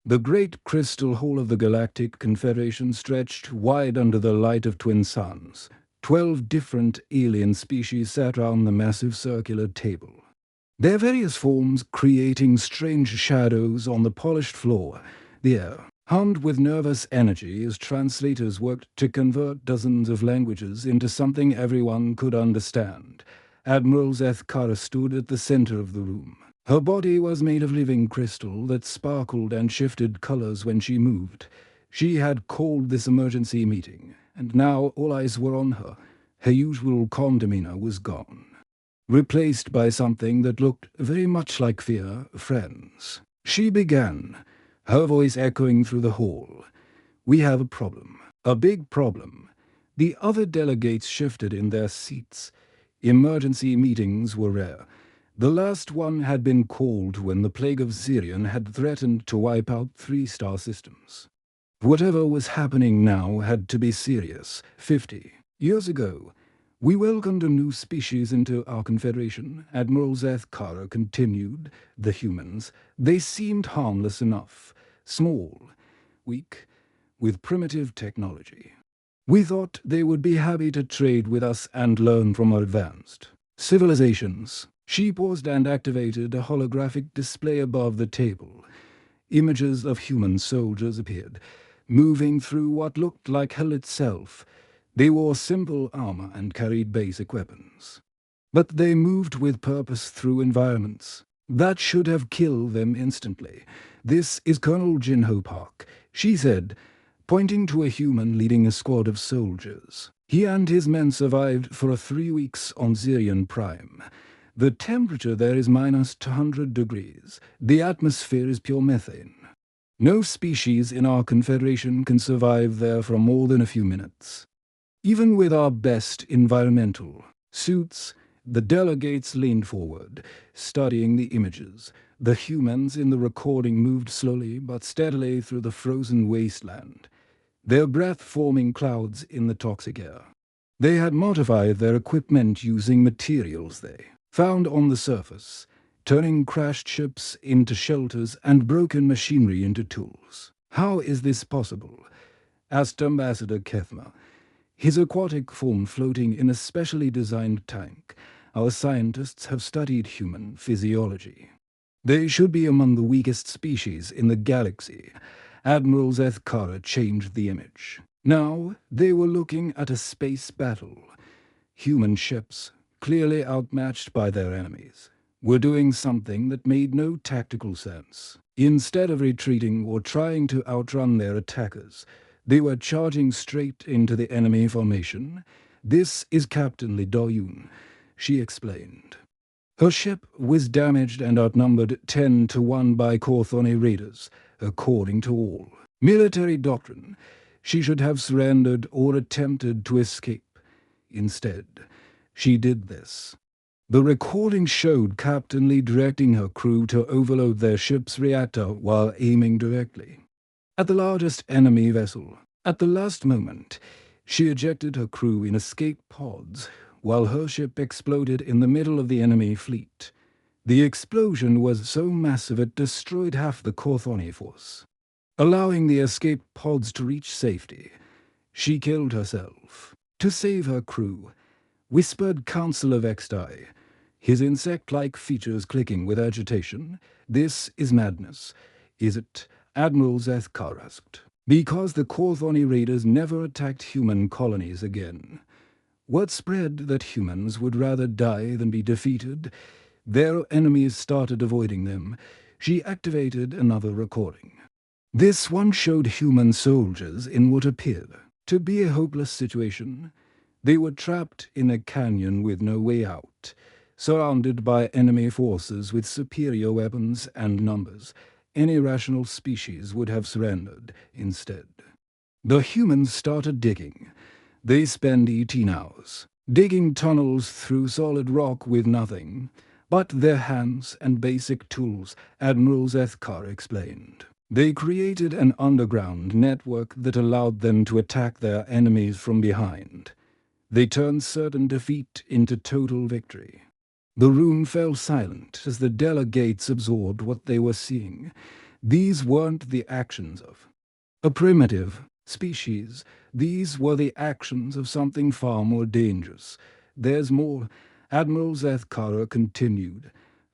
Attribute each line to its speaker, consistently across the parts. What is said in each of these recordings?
Speaker 1: The great crystal hall of the Galactic Confederation stretched wide under the light of twin suns. 12 different alien species sat round the massive circular table, their various forms creating strange shadows on the polished floor. The air hummed with nervous energy as translators worked to convert dozens of languages into something everyone could understand. Admiral Zethkara stood at the center of the room. Her body was made of living crystal that sparkled and shifted colors when she moved. She had called this emergency meeting, and now all eyes were on her. Her usual calm demeanor was gone, replaced by something that looked very much like fear. Friends, she began, her voice echoing through the hall. We have a problem, a big problem. The other delegates shifted in their seats. Emergency meetings were rare. The last one had been called when the plague of Sirian had threatened to wipe out 3 star systems. Whatever was happening now had to be serious. 50 years ago, we welcomed a new species into our confederation, Admiral Zethkara continued. The humans, they seemed harmless enough, small, weak, with primitive technology. We thought they would be happy to trade with us and learn from our advanced civilizations. She paused and activated a holographic display above the table. Images of human soldiers appeared, moving through what looked like hell itself. They wore simple armor and carried basic weapons, but they moved with purpose through environments that should have killed them instantly. This is Colonel Jinho Park, she said, pointing to a human leading a squad of soldiers. He and his men survived for 3 weeks on Zirian Prime. The temperature there is minus 200 degrees. The atmosphere is pure methane. No species in our confederation can survive there for more than a few minutes. Even with our best environmental suits, the delegates leaned forward, studying the images. The humans in the recording moved slowly but steadily through the frozen wasteland, their breath forming clouds in the toxic air. They had modified their equipment using materials they found on the surface, turning crashed ships into shelters and broken machinery into tools. How is this possible? Asked Ambassador Kethma, his aquatic form floating in a specially designed tank. Our scientists have studied human physiology. They should be among the weakest species in the galaxy. Admiral Zethkara changed the image. Now they were looking at a space battle. Human ships, clearly outmatched by their enemies, were doing something that made no tactical sense. Instead of retreating or trying to outrun their attackers, they were charging straight into the enemy formation. This is Captain Lee Do-yoon, she explained. Her ship was damaged and outnumbered 10-1 by Korthoni raiders, according to all military doctrine. She should have surrendered or attempted to escape. Instead, she did this. The recording showed Captain Lee directing her crew to overload their ship's reactor while aiming directly at the largest enemy vessel. At the last moment, she ejected her crew in escape pods while her ship exploded in the middle of the enemy fleet. The explosion was so massive it destroyed half the Korthoni force, allowing the escape pods to reach safety. She killed herself to save her crew, whispered Counselor Vextai, his insect-like features clicking with agitation. This is madness, is it? Admiral Zethkar asked. Because the Korthoni raiders never attacked human colonies again. Word spread that humans would rather die than be defeated. Their enemies started avoiding them. She activated another recording. This one showed human soldiers in what appeared to be a hopeless situation. They were trapped in a canyon with no way out, surrounded by enemy forces with superior weapons and numbers. Any rational species would have surrendered instead. The humans started digging. They spent 18 hours digging tunnels through solid rock with nothing but their hands and basic tools, Admiral Zethkar explained. They created an underground network that allowed them to attack their enemies from behind. They turned certain defeat into total victory. The room fell silent as the delegates absorbed what they were seeing. These weren't the actions of a primitive species. These were the actions of something far more dangerous. There's more, Admiral Zethkara continued,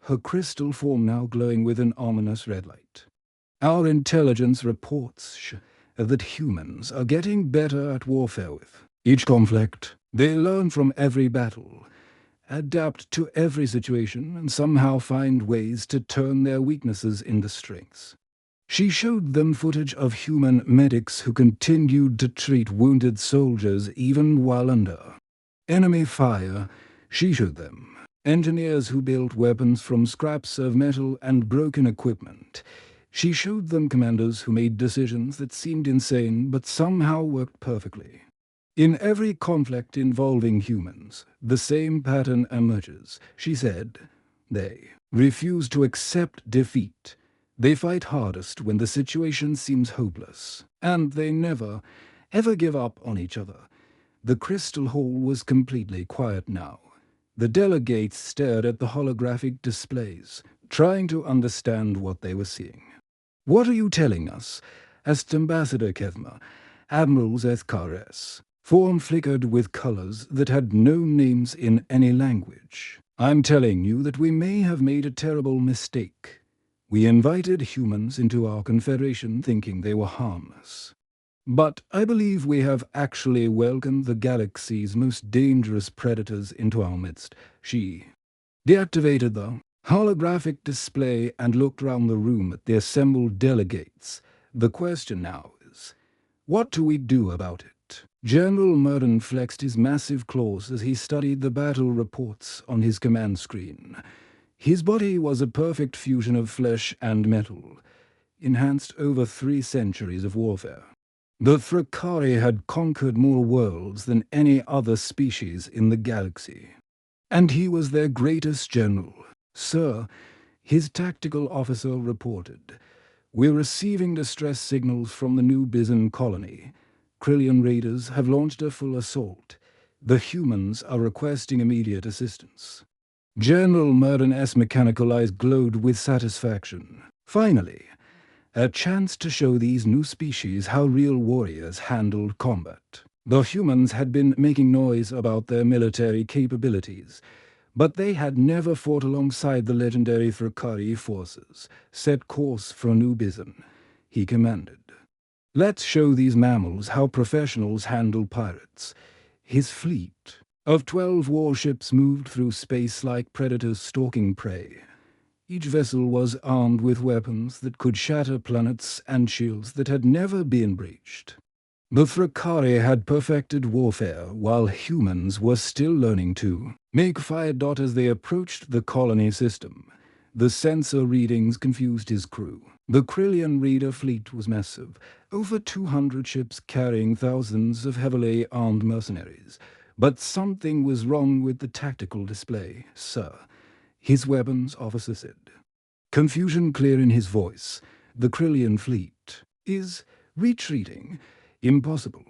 Speaker 1: her crystal form now glowing with an ominous red light. Our intelligence reports that humans are getting better at warfare with each conflict. They learn from every battle, adapt to every situation, and somehow find ways to turn their weaknesses into strengths. She showed them footage of human medics who continued to treat wounded soldiers even while under enemy fire. She showed them engineers who built weapons from scraps of metal and broken equipment. She showed them commanders who made decisions that seemed insane but somehow worked perfectly. In every conflict involving humans, the same pattern emerges, she said. They refuse to accept defeat. They fight hardest when the situation seems hopeless, and they never, ever give up on each other. The crystal hall was completely quiet now. The delegates stared at the holographic displays, trying to understand what they were seeing. "What are you telling us?" asked Ambassador Kethma. Admiral Zethkares' form flickered with colors that had no names in any language. "I'm telling you that we may have made a terrible mistake. We invited humans into our confederation thinking they were harmless. But I believe we have actually welcomed the galaxy's most dangerous predators into our midst." She deactivated the holographic display and looked round the room at the assembled delegates. "The question now is, what do we do about it?" General Murden flexed his massive claws as he studied the battle reports on his command screen. His body was a perfect fusion of flesh and metal, enhanced over 3 centuries of warfare. The Thrakari had conquered more worlds than any other species in the galaxy, and he was their greatest general. "Sir," his tactical officer reported, "we're receiving distress signals from the New Bizen colony. Krillian raiders have launched a full assault. The humans are requesting immediate assistance." General Murden's mechanical eyes glowed with satisfaction. Finally, a chance to show these new species how real warriors handled combat. The humans had been making noise about their military capabilities, but they had never fought alongside the legendary Thrakari forces. "Set course for New Bizen," he commanded. "Let's show these mammals how professionals handle pirates." His fleet of 12 warships moved through space like predators stalking prey. Each vessel was armed with weapons that could shatter planets and shields that had never been breached. The Thrakari had perfected warfare while humans were still learning to make fire. As they approached the colony system, the sensor readings confused his crew. The Krillian raider fleet was massive, over 200 ships carrying thousands of heavily armed mercenaries. But something was wrong with the tactical display, "Sir," his weapons officer said, confusion clear in his voice. "The Krillian fleet is retreating. Impossible."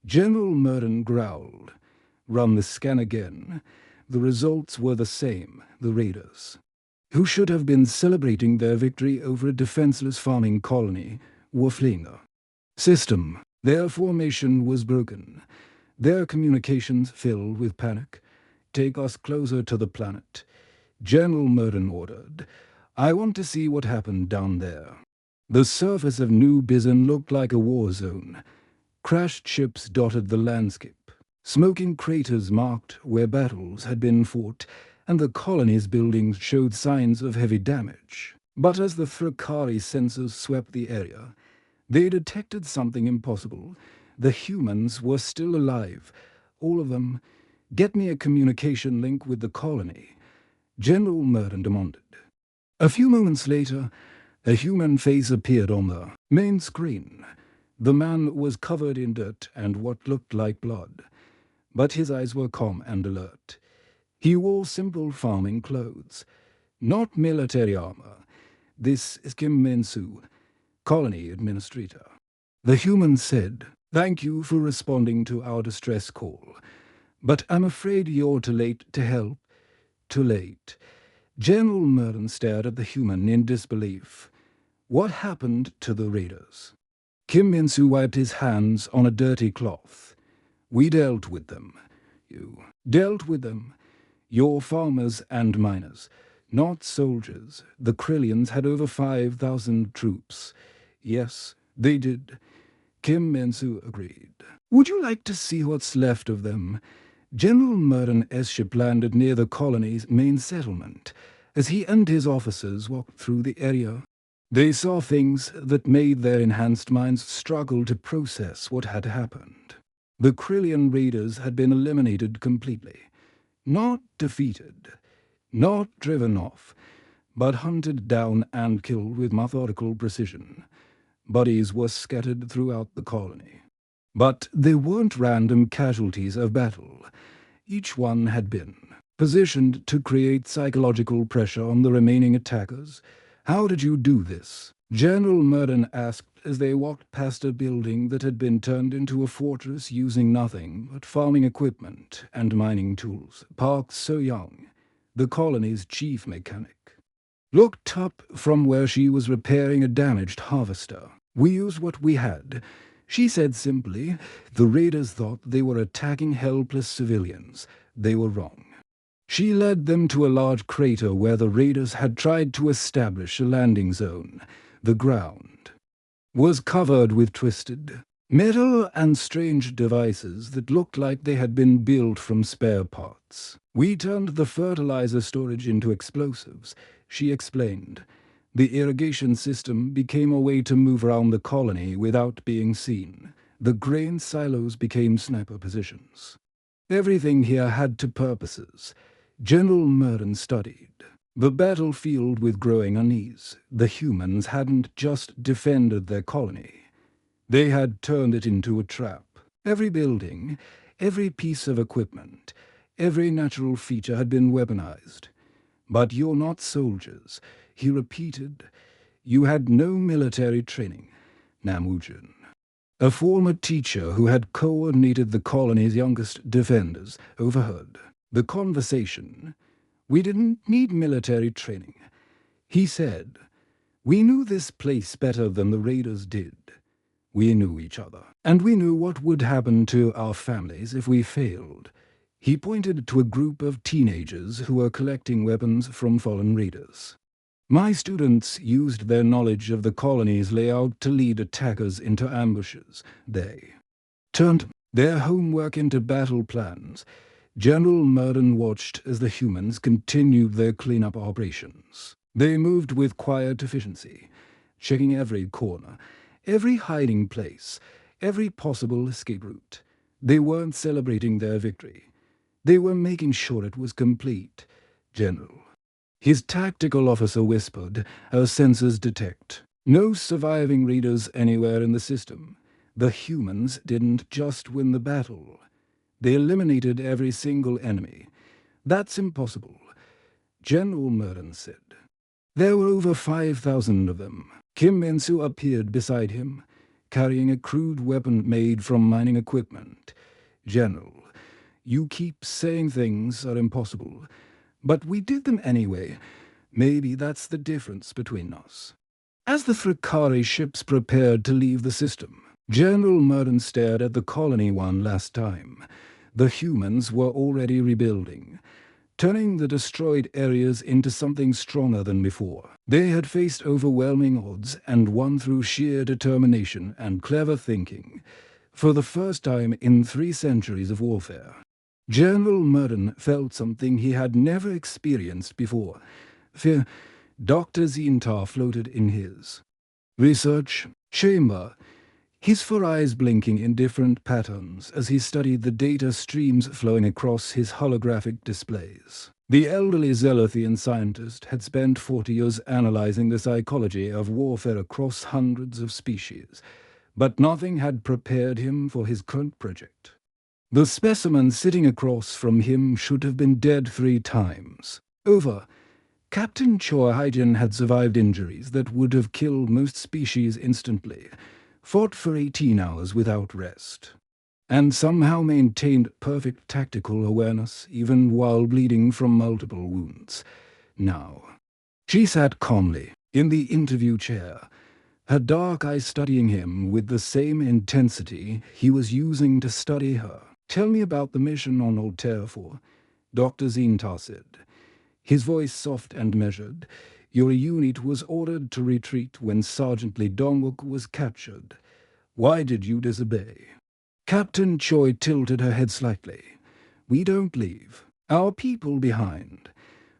Speaker 1: General Murden growled. "Run the scan again." The results were the same. The raiders, who should have been celebrating their victory over a defenseless farming colony, were fleeing the system. Their formation was broken, their communications filled with panic. "Take us closer to the planet," General Murden ordered. "I want to see what happened down there." The surface of New Bizen looked like a war zone. Crashed ships dotted the landscape. Smoking craters marked where battles had been fought, and the colony's buildings showed signs of heavy damage. But as the Thrakari sensors swept the area, they detected something impossible. The humans were still alive, all of them. "Get me a communication link with the colony," General Murden demanded. A few moments later, a human face appeared on the main screen. The man was covered in dirt and what looked like blood, but his eyes were calm and alert. He wore simple farming clothes, not military armor. "This is Kim Min-soo, colony administrator." The human said, "Thank you for responding to our distress call, but I'm afraid you're too late to help." "Too late?" General Murden stared at the human in disbelief. What happened to the raiders? Kim Min-soo wiped his hands on a dirty cloth. We dealt with them. You dealt with them. You're farmers and miners, not soldiers. The Krillians had over 5,000 troops. Yes, they did. Kim Min-soo agreed. Would you like to see what's left of them? General Murden's ship landed near the colony's main settlement. As he and his officers walked through the area, they saw things that made their enhanced minds struggle to process what had happened. The Krillian raiders had been eliminated completely. Not defeated, not driven off, but hunted down and killed with methodical precision. Bodies were scattered throughout the colony. But they weren't random casualties of battle. Each one had been positioned to create psychological pressure on the remaining attackers. How did you do this? General Murden asked as they walked past a building that had been turned into a fortress using nothing but farming equipment and mining tools. Park So-young, the colony's chief mechanic, looked up from where she was repairing a damaged harvester. We used what we had, she said simply. The raiders thought they were attacking helpless civilians. They were wrong. She led them to a large crater where the raiders had tried to establish a landing zone. The ground was covered with twisted metal and strange devices that looked like they had been built from spare parts. We turned the fertilizer storage into explosives, she explained. The irrigation system became a way to move around the colony without being seen. The grain silos became sniper positions. Everything here had two purposes. General Murden studied the battlefield with growing unease. The humans hadn't just defended their colony. They had turned it into a trap. Every building, every piece of equipment, every natural feature had been weaponized. But you're not soldiers, he repeated. You had no military training. Nam Woo-jun, a former teacher who had coordinated the colony's youngest defenders, overheard the conversation. We didn't need military training, he said. We knew this place better than the raiders did. We knew each other, and we knew what would happen to our families if we failed. He pointed to a group of teenagers who were collecting weapons from fallen raiders. My students used their knowledge of the colony's layout to lead attackers into ambushes. They turned their homework into battle plans. General Murden watched as the humans continued their cleanup operations. They moved with quiet efficiency, checking every corner, every hiding place, every possible escape route. They weren't celebrating their victory. They were making sure it was complete. General, his tactical officer whispered, her sensors detect no surviving raiders anywhere in the system. The humans didn't just win the battle. They eliminated every single enemy. That's impossible, General Murden said. There were over 5,000 of them. Kim Min-soo appeared beside him, carrying a crude weapon made from mining equipment. General, you keep saying things are impossible, but we did them anyway. Maybe that's the difference between us. As the Thrikari ships prepared to leave the system, General Murden stared at the colony one last time. The humans were already rebuilding, turning the destroyed areas into something stronger than before. They had faced overwhelming odds and won through sheer determination and clever thinking, for the first time in 3 centuries of warfare. General Murden felt something he had never experienced before. Fear. Dr. Zintar floated in his research chamber, his 4 eyes blinking in different patterns as he studied the data streams flowing across his holographic displays. The elderly Zelothian scientist had spent 40 years analyzing the psychology of warfare across hundreds of species, but nothing had prepared him for his current project. The specimen sitting across from him should have been dead 3 times. Over. Captain Choi Hyjin had survived injuries that would have killed most species instantly, fought for 18 hours without rest, and somehow maintained perfect tactical awareness even while bleeding from multiple wounds. Now, she sat calmly in the interview chair, her dark eyes studying him with the same intensity he was using to study her. "Tell me about the mission on Altair 4, Dr. Zintar said, his voice soft and measured. "Your unit was ordered to retreat when Sergeant Lee Dongwook was captured. Why did you disobey?" Captain Choi tilted her head slightly. "We don't leave our people behind.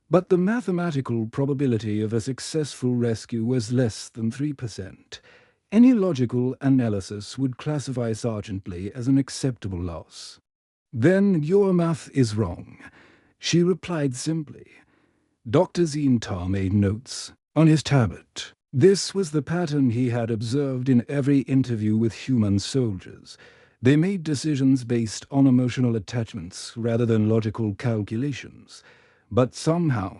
Speaker 1: But the mathematical probability of a successful rescue was less than 3%. Any logical analysis would classify Sergeant Lee as an acceptable loss." "Then your math is wrong," she replied simply. Dr. Zintar made notes on his tablet. This was the pattern he had observed in every interview with human soldiers. They made decisions based on emotional attachments rather than logical calculations. But somehow,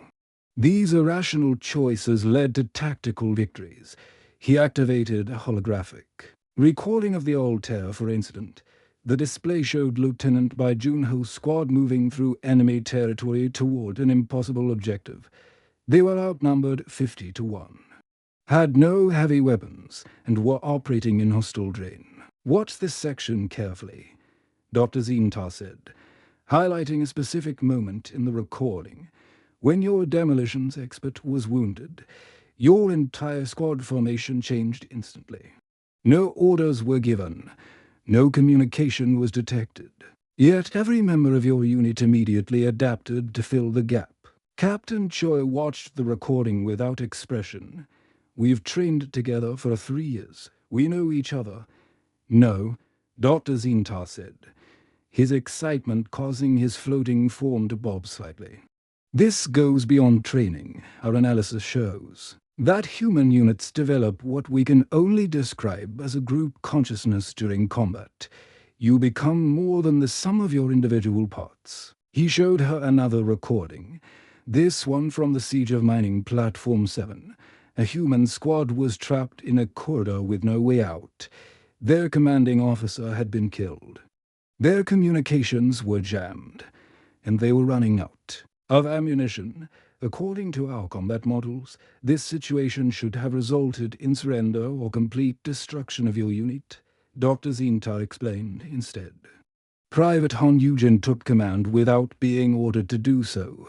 Speaker 1: these irrational choices led to tactical victories. He activated a holographic recording of the Altair 4 incident. The display showed Lieutenant Bai Junho's squad moving through enemy territory toward an impossible objective. They were outnumbered 50-1, had no heavy weapons, and were operating in hostile terrain. "Watch this section carefully," Dr. Zintar said, highlighting a specific moment in the recording. "When your demolitions expert was wounded, your entire squad formation changed instantly. No orders were given. No communication was detected. Yet every member of your unit immediately adapted to fill the gap." Captain Choi watched the recording without expression. "We've trained together for 3 years. We know each other." "No," Dr. Zintar said, his excitement causing his floating form to bob slightly. "This goes beyond training. Our analysis shows that human units develop what we can only describe as a group consciousness during combat. You become more than the sum of your individual parts." He showed her another recording, this one from the siege of Mining Platform 7. A human squad was trapped in a corridor with no way out. Their commanding officer had been killed. Their communications were jammed, and they were running out of ammunition. "According to our combat models, this situation should have resulted in surrender or complete destruction of your unit," Dr. Zintar explained instead. Private Han Yujin took command without being ordered to do so.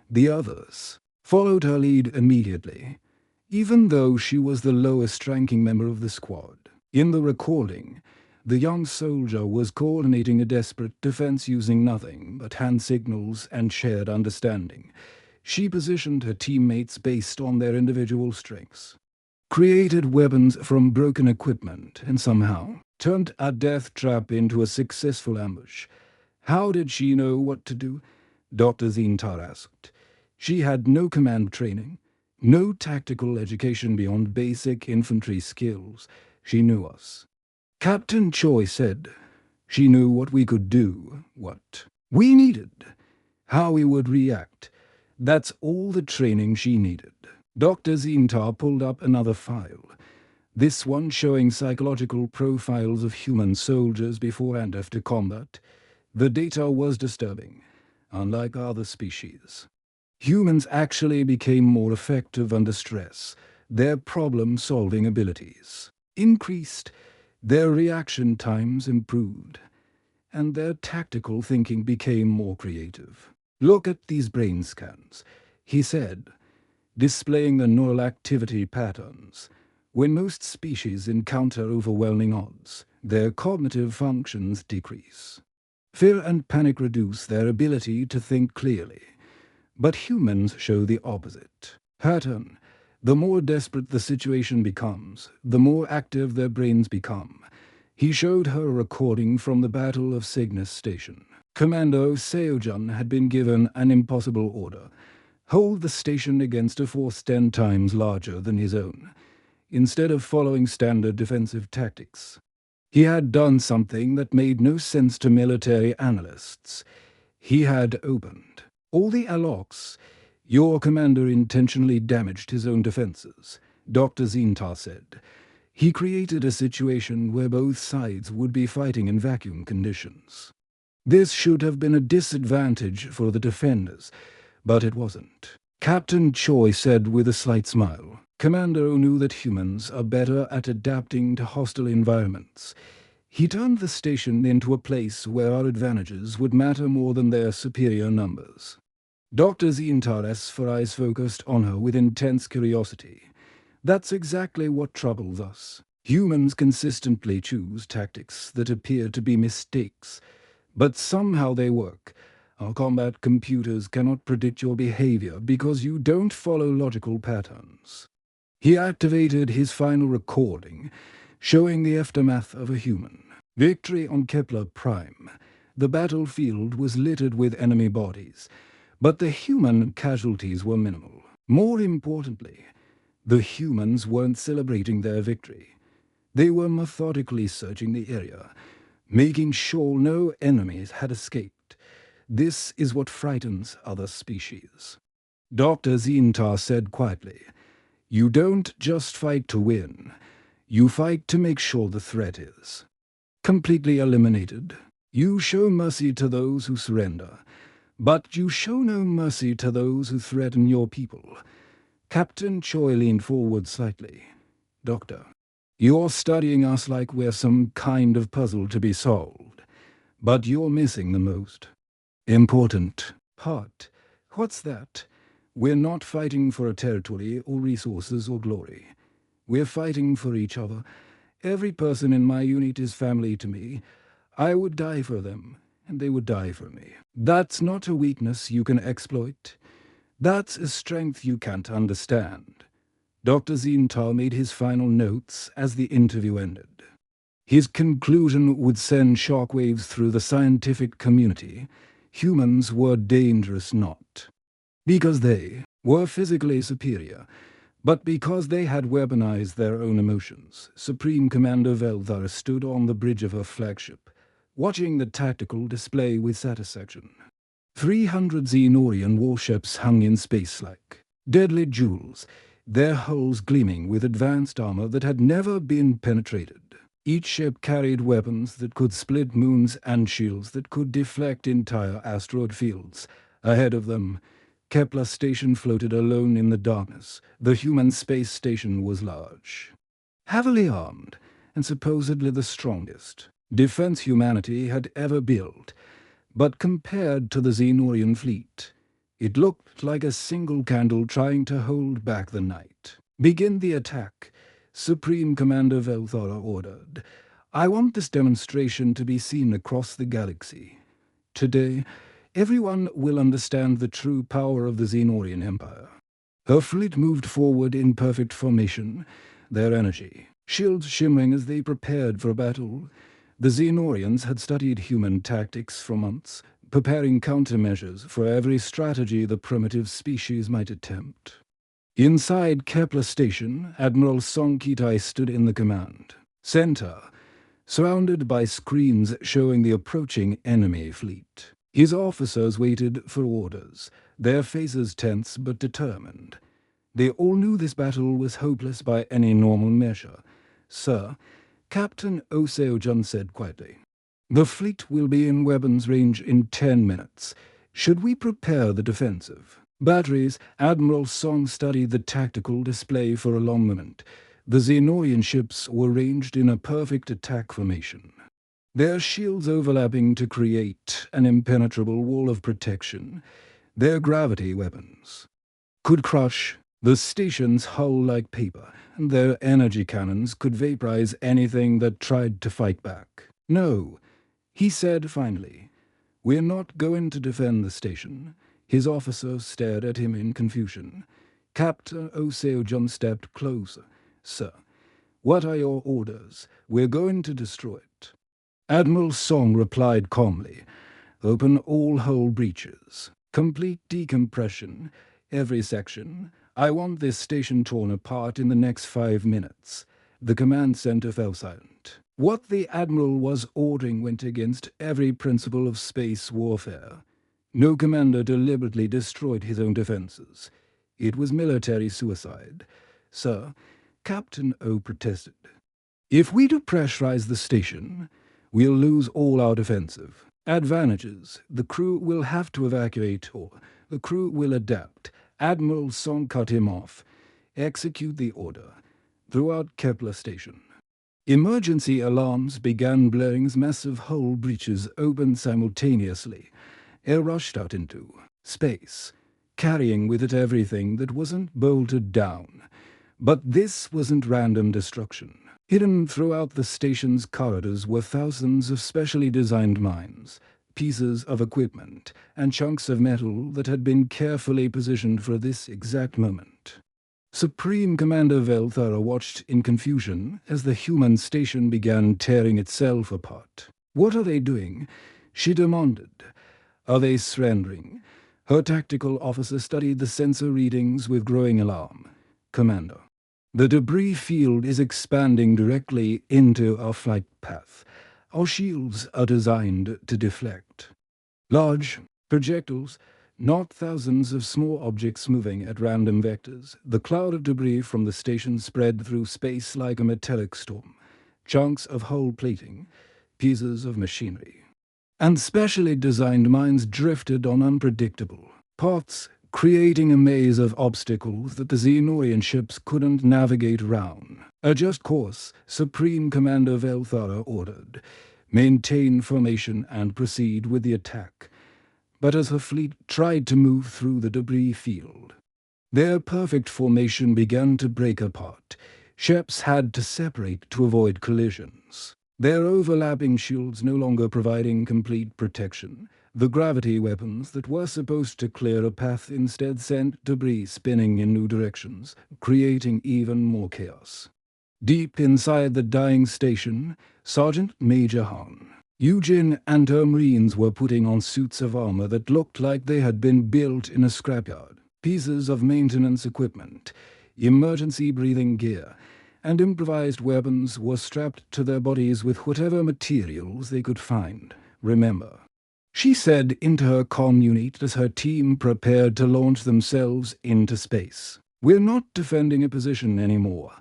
Speaker 1: The others followed her lead immediately, even though she was the lowest-ranking member of the squad. In the recording, the young soldier was coordinating a desperate defense using nothing but hand signals and shared understanding. She positioned her teammates based on their individual strengths, created weapons from broken equipment, and somehow turned a death trap into a successful ambush. "How did she know what to do?" Dr. Zintar asked. "She had no command training, no tactical education beyond basic infantry skills. She knew us." Captain Choi said, "She knew what we could do, what we needed, how we would react. That's all the training she needed." Dr. Zintar pulled up another file, this one showing psychological profiles of human soldiers before and after combat. The data was disturbing. Unlike other species, humans actually became more effective under stress. Their problem-solving abilities increased, their reaction times improved, and their tactical thinking became more creative. "Look at these brain scans," he said, displaying the neural activity patterns. When most species encounter overwhelming odds, their cognitive functions decrease. Fear and panic reduce their ability to think clearly. But humans show the opposite pattern. The more desperate the situation becomes, the more active their brains become. He showed her a recording from the Battle of Cygnus Station. Commando Seojun had been given an impossible order: hold the station against a force 10 times larger than his own, instead of following standard defensive tactics. He had done something that made no sense to military analysts. He had opened all the airlocks. "Your commander intentionally damaged his own defenses," Dr. Zintar said. "He created a situation where both sides would be fighting in vacuum conditions. This should have been a disadvantage for the defenders, but it wasn't." Captain Choi said with a slight smile, Commander O knew that humans are better at adapting to hostile environments. He turned the station into a place where our advantages would matter more than their superior numbers. Dr. Zintares' for eyes focused on her with intense curiosity. That's exactly what troubles us. Humans consistently choose tactics that appear to be mistakes, but somehow they work. Our combat computers cannot predict your behavior because you don't follow logical patterns. He activated his final recording, showing the aftermath of a human victory on Kepler Prime. The battlefield was littered with enemy bodies, but the human casualties were minimal. More importantly, the humans weren't celebrating their victory. They were methodically searching the area, making sure no enemies had escaped. This is what frightens other species. Dr. Zintar said quietly, "You don't just fight to win. You fight to make sure the threat is completely eliminated. You show mercy to those who surrender, but you show no mercy to those who threaten your people." Captain Choi leaned forward slightly. "Doctor, you're studying us like we're some kind of puzzle to be solved, but you're missing the most important part." "What's that?" "We're not fighting for a territory or resources or glory. We're fighting for each other. Every person in my unit is family to me. I would die for them, and they would die for me. That's not a weakness you can exploit. That's a strength you can't understand." Dr. Zintal made his final notes as the interview ended. His conclusion would send shockwaves through the scientific community. Humans were dangerous not because they were physically superior, but because they had weaponized their own emotions. Supreme Commander Veldar stood on the bridge of her flagship, watching the tactical display with satisfaction. 300 Xenorian warships hung in space like deadly jewels, their hulls gleaming with advanced armor that had never been penetrated. Each ship carried weapons that could split moons and shields that could deflect entire asteroid fields. Ahead of them, Kepler Station floated alone in the darkness. The human space station was large, heavily armed, and supposedly the strongest defense humanity had ever built. But compared to the Xenorian fleet, it looked like a single candle trying to hold back the night. "Begin the attack," Supreme Commander Velthora ordered. "I want this demonstration to be seen across the galaxy. Today, everyone will understand the true power of the Xenorian Empire." Her fleet moved forward in perfect formation, their energy, shields shimmering as they prepared for battle. The Xenorians had studied human tactics for months, preparing countermeasures for every strategy the primitive species might attempt. Inside Kepler Station, Admiral Song Kitai stood in the command center, surrounded by screens showing the approaching enemy fleet. His officers waited for orders, their faces tense but determined. They all knew this battle was hopeless by any normal measure. "Sir," Captain Oseo-jun said quietly, "the fleet will be in weapons range in 10 minutes. Should we prepare the defensive?" Batteries, Admiral Song studied the tactical display for a long moment. The Xenorian ships were ranged in a perfect attack formation, their shields overlapping to create an impenetrable wall of protection. Their gravity weapons could crush the station's hull like paper, and their energy cannons could vaporize anything that tried to fight back. "No," he said finally. "We're not going to defend the station." His officers stared at him in confusion. Captain Oseo-jun stepped closer. "Sir, what are your orders?" "We're going to destroy it." Admiral Song replied calmly. "Open all hull breaches. Complete decompression. Every section. I want this station torn apart in the next 5 minutes." The command center fell silent. What the Admiral was ordering went against every principle of space warfare. No commander deliberately destroyed his own defenses. It was military suicide. "Sir," Captain O protested, "if we depressurize the station, we'll lose all our defensive advantages. The crew will have to evacuate or the crew will adapt." Admiral Song cut him off. execute the order throughout Kepler Station. Emergency alarms began blaring as massive hull breaches opened simultaneously. Air rushed out into space, carrying with it everything that wasn't bolted down. But this wasn't random destruction. Hidden throughout the station's corridors were thousands of specially designed mines, pieces of equipment, and chunks of metal that had been carefully positioned for this exact moment. Supreme Commander Velthara watched in confusion as the human station began tearing itself apart. "What are they doing?" she demanded. "Are they surrendering?" Her tactical officer studied the sensor readings with growing alarm. "Commander, the debris field is expanding directly into our flight path. Our shields are designed to deflect. Large projectiles, not thousands of small objects moving at random vectors. The cloud of debris from the station spread through space like a metallic storm. Chunks of hull plating, pieces of machinery, and specially designed mines drifted on unpredictable paths, creating a maze of obstacles that the Xenorian ships couldn't navigate around. "Adjust course," Supreme Commander Velthara ordered. "Maintain formation and proceed with the attack." But as her fleet tried to move through the debris field, their perfect formation began to break apart. Ships had to separate to avoid collisions, their overlapping shields no longer providing complete protection. The gravity weapons that were supposed to clear a path instead sent debris spinning in new directions, creating even more chaos. Deep inside the dying station, Sergeant Major Han, Eugene, and her Marines were putting on suits of armor that looked like they had been built in a scrapyard. Pieces of maintenance equipment, emergency breathing gear, and improvised weapons were strapped to their bodies with whatever materials they could find. "Remember," she said into her comm unit as her team prepared to launch themselves into space. "We're not defending a position anymore.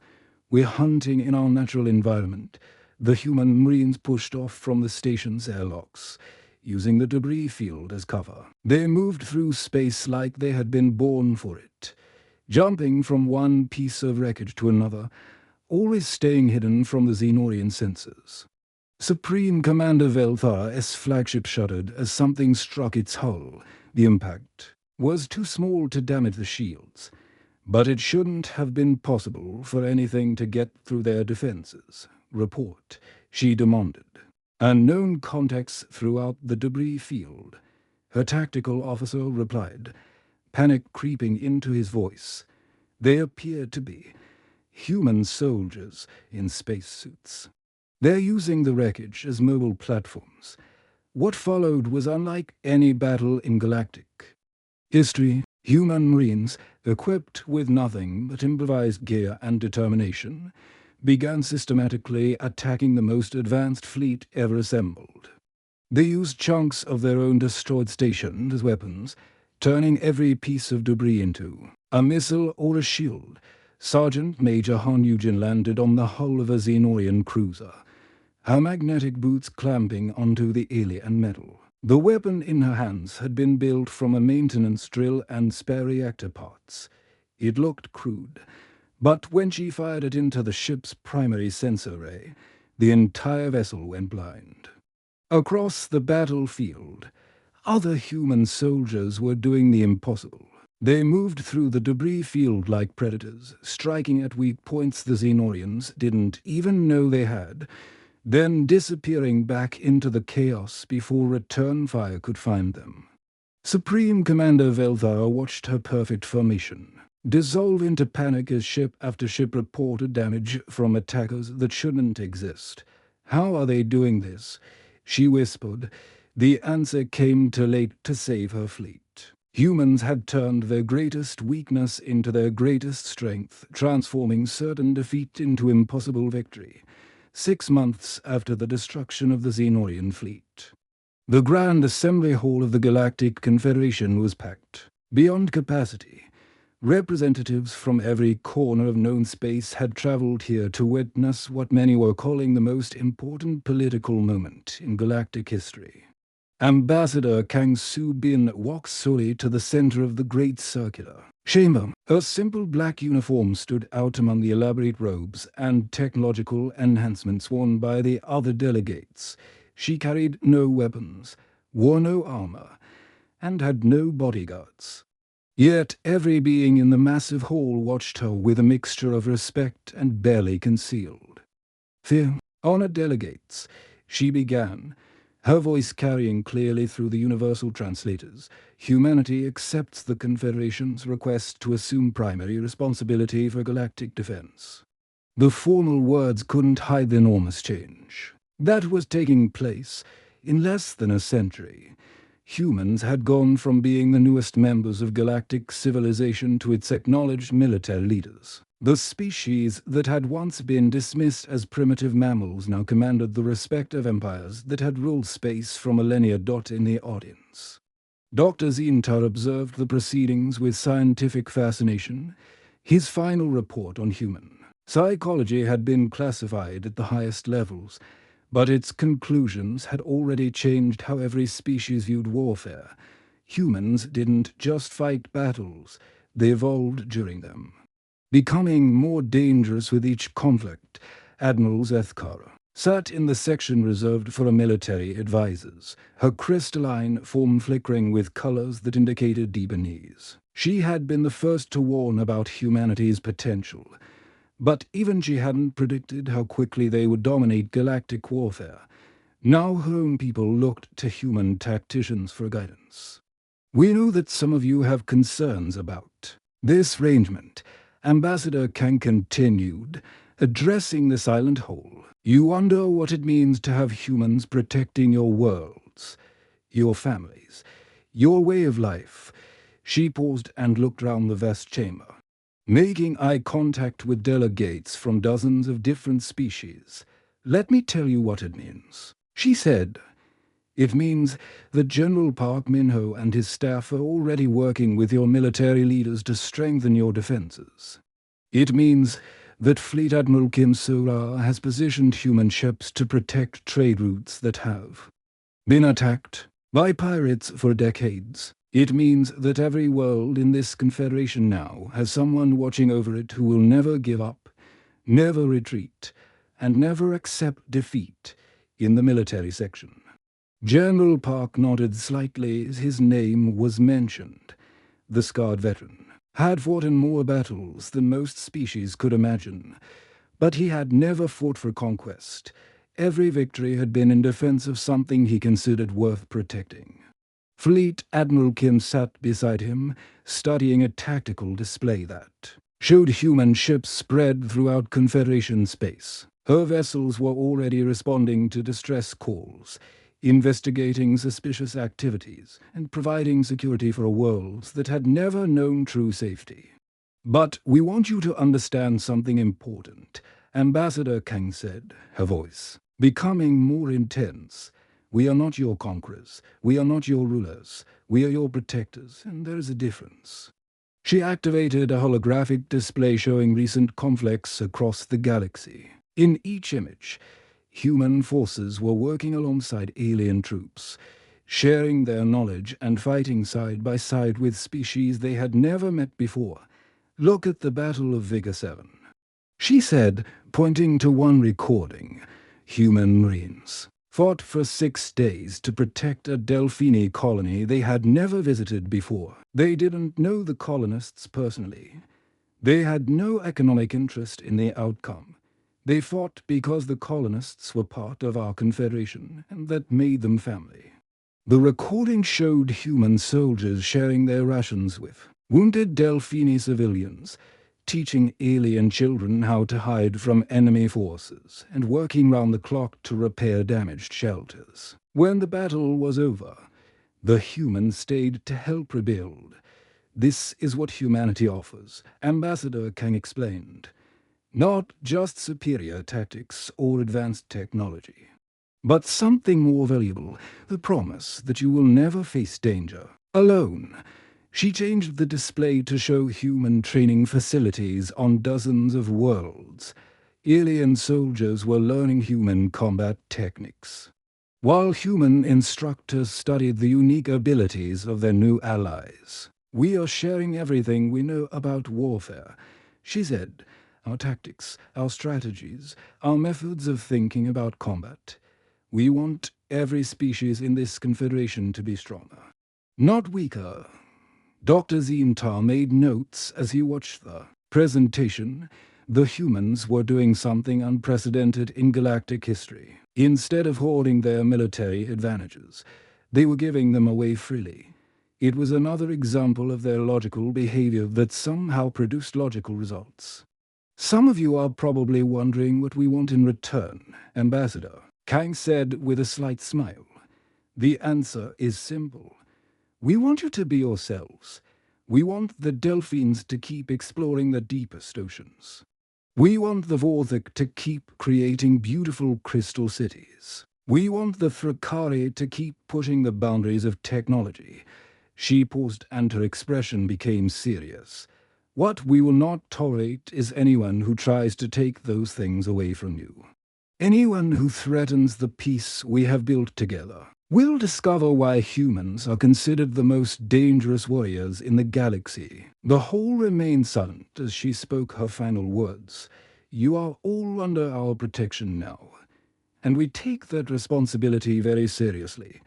Speaker 1: We're hunting in our natural environment." The human Marines pushed off from the station's airlocks, using the debris field as cover. They moved through space like they had been born for it, jumping from one piece of wreckage to another, always staying hidden from the Xenorian sensors. Supreme Commander Velthara's flagship shuddered as something struck its hull. The impact was too small to damage the shields, but it shouldn't have been possible for anything to get through their defenses. "Report," she demanded. "Unknown contacts throughout the debris field," her tactical officer replied, panic creeping into his voice. They appeared to be human soldiers in spacesuits. "They're using the wreckage as mobile platforms." What followed was unlike any battle in Galactic history. Human Marines, equipped with nothing but improvised gear and determination, began systematically attacking the most advanced fleet ever assembled. They used chunks of their own destroyed station as weapons, turning every piece of debris into a missile or a shield. Sergeant Major Han Eugen landed on the hull of a Xenorian cruiser, her magnetic boots clamping onto the alien metal. The weapon in her hands had been built from a maintenance drill and spare reactor parts. It looked crude, but when she fired it into the ship's primary sensor array, the entire vessel went blind. Across the battlefield, other human soldiers were doing the impossible. They moved through the debris field like predators, striking at weak points the Xenorians didn't even know they had, then disappearing back into the chaos before return fire could find them. Supreme Commander Velthara watched her perfect formation dissolve into panic as ship after ship reported damage from attackers that shouldn't exist. "How are they doing this?" she whispered. The answer came too late to save her fleet. Humans had turned their greatest weakness into their greatest strength, transforming certain defeat into impossible victory. 6 months after the destruction of the Xenorian fleet, the Grand Assembly Hall of the Galactic Confederation was packed beyond capacity. Representatives from every corner of known space had traveled here to witness what many were calling the most important political moment in galactic history. Ambassador Kang Su Bin walked slowly to the center of the Great Circular. Chamber. A simple black uniform stood out among the elaborate robes and technological enhancements worn by the other delegates. She carried no weapons, wore no armor, and had no bodyguards. Yet every being in the massive hall watched her with a mixture of respect and barely concealed fear. Honored delegates, she began, her voice carrying clearly through the universal translators. Humanity accepts the Confederation's request to assume primary responsibility for galactic defense. The formal words couldn't hide the enormous change that was taking place in less than a century. Humans had gone from being the newest members of galactic civilization to its acknowledged military leaders. The species that had once been dismissed as primitive mammals now commanded the respect of empires that had ruled space for millennia. In the audience, Dr. Zintar observed the proceedings with scientific fascination. His final report on human psychology had been classified at the highest levels, but its conclusions had already changed how every species viewed warfare. Humans didn't just fight battles, they evolved during them, becoming more dangerous with each conflict. Admiral Zethkar sat in the section reserved for military advisors, her crystalline form flickering with colors that indicated deep unease. She had been the first to warn about humanity's potential, but even she hadn't predicted how quickly they would dominate galactic warfare. Now her own people looked to human tacticians for guidance. "We know that some of you have concerns about this arrangement," Ambassador Kang continued, addressing the silent whole. "You wonder what it means to have humans protecting your worlds, your families, your way of life." She paused and looked round the vast chamber, making eye contact with delegates from dozens of different species. "Let me tell you what it means," she said. "It means that General Park Min-ho and his staff are already working with your military leaders to strengthen your defenses. It means that Fleet Admiral Kim So-ra has positioned human ships to protect trade routes that have been attacked by pirates for decades. It means that every world in this confederation now has someone watching over it who will never give up, never retreat, and never accept defeat." In the military section, General Park nodded slightly as his name was mentioned. The scarred veteran had fought in more battles than most species could imagine, but he had never fought for conquest. Every victory had been in defense of something he considered worth protecting. Fleet Admiral Kim sat beside him, studying a tactical display that showed human ships spread throughout Confederation space. Her vessels were already responding to distress calls, investigating suspicious activities, and providing security for worlds that had never known true safety. "But we want you to understand something important," Ambassador Kang said, her voice becoming more intense. "We are not your conquerors, we are not your rulers, we are your protectors, and there is a difference." She activated a holographic display showing recent conflicts across the galaxy. In each image, human forces were working alongside alien troops, sharing their knowledge and fighting side by side with species they had never met before. "Look at the Battle of Vigor 7, she said, pointing to one recording. Human Marines fought for 6 days to protect a Delphini colony they had never visited before. They didn't know the colonists personally. They had no economic interest in the outcome. They fought because the colonists were part of our confederation, and that made them family." The recording showed human soldiers sharing their rations with wounded Delphini civilians, teaching alien children how to hide from enemy forces, and working round the clock to repair damaged shelters. When the battle was over, the humans stayed to help rebuild. "This is what humanity offers," Ambassador Kang explained. "Not just superior tactics or advanced technology, but something more valuable, the promise that you will never face danger alone." She changed the display to show human training facilities on dozens of worlds. Alien soldiers were learning human combat techniques, while human instructors studied the unique abilities of their new allies. We are sharing everything we know about warfare, she said. Our tactics, our strategies, our methods of thinking about combat. We want every species in this confederation to be stronger, not weaker. Dr. Ziental made notes as he watched the presentation. The humans were doing something unprecedented in galactic history. Instead of hoarding their military advantages, they were giving them away freely. It was another example of their logical behavior that somehow produced logical results. Some of you are probably wondering what we want in return, Ambassador, Kang said with a slight smile. The answer is simple. We want you to be yourselves. We want the Delphines to keep exploring the deepest oceans. We want the Vorthok to keep creating beautiful crystal cities. We want the Thrakari to keep pushing the boundaries of technology. She paused and her expression became serious. What we will not tolerate is anyone who tries to take those things away from you. Anyone who threatens the peace we have built together. We'll discover why humans are considered the most dangerous warriors in the galaxy. The whole remained silent as she spoke her final words. You are all under our protection now, and we take that responsibility very seriously.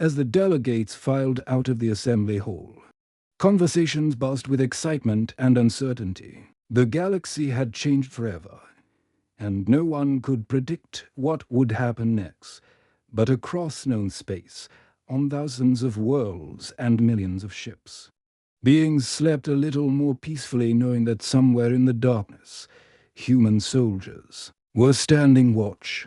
Speaker 1: As the delegates filed out of the assembly hall, conversations buzzed with excitement and uncertainty. The galaxy had changed forever, and no one could predict what would happen next. But across known space, on thousands of worlds and millions of ships, beings slept a little more peacefully, knowing that somewhere in the darkness, human soldiers were standing watch.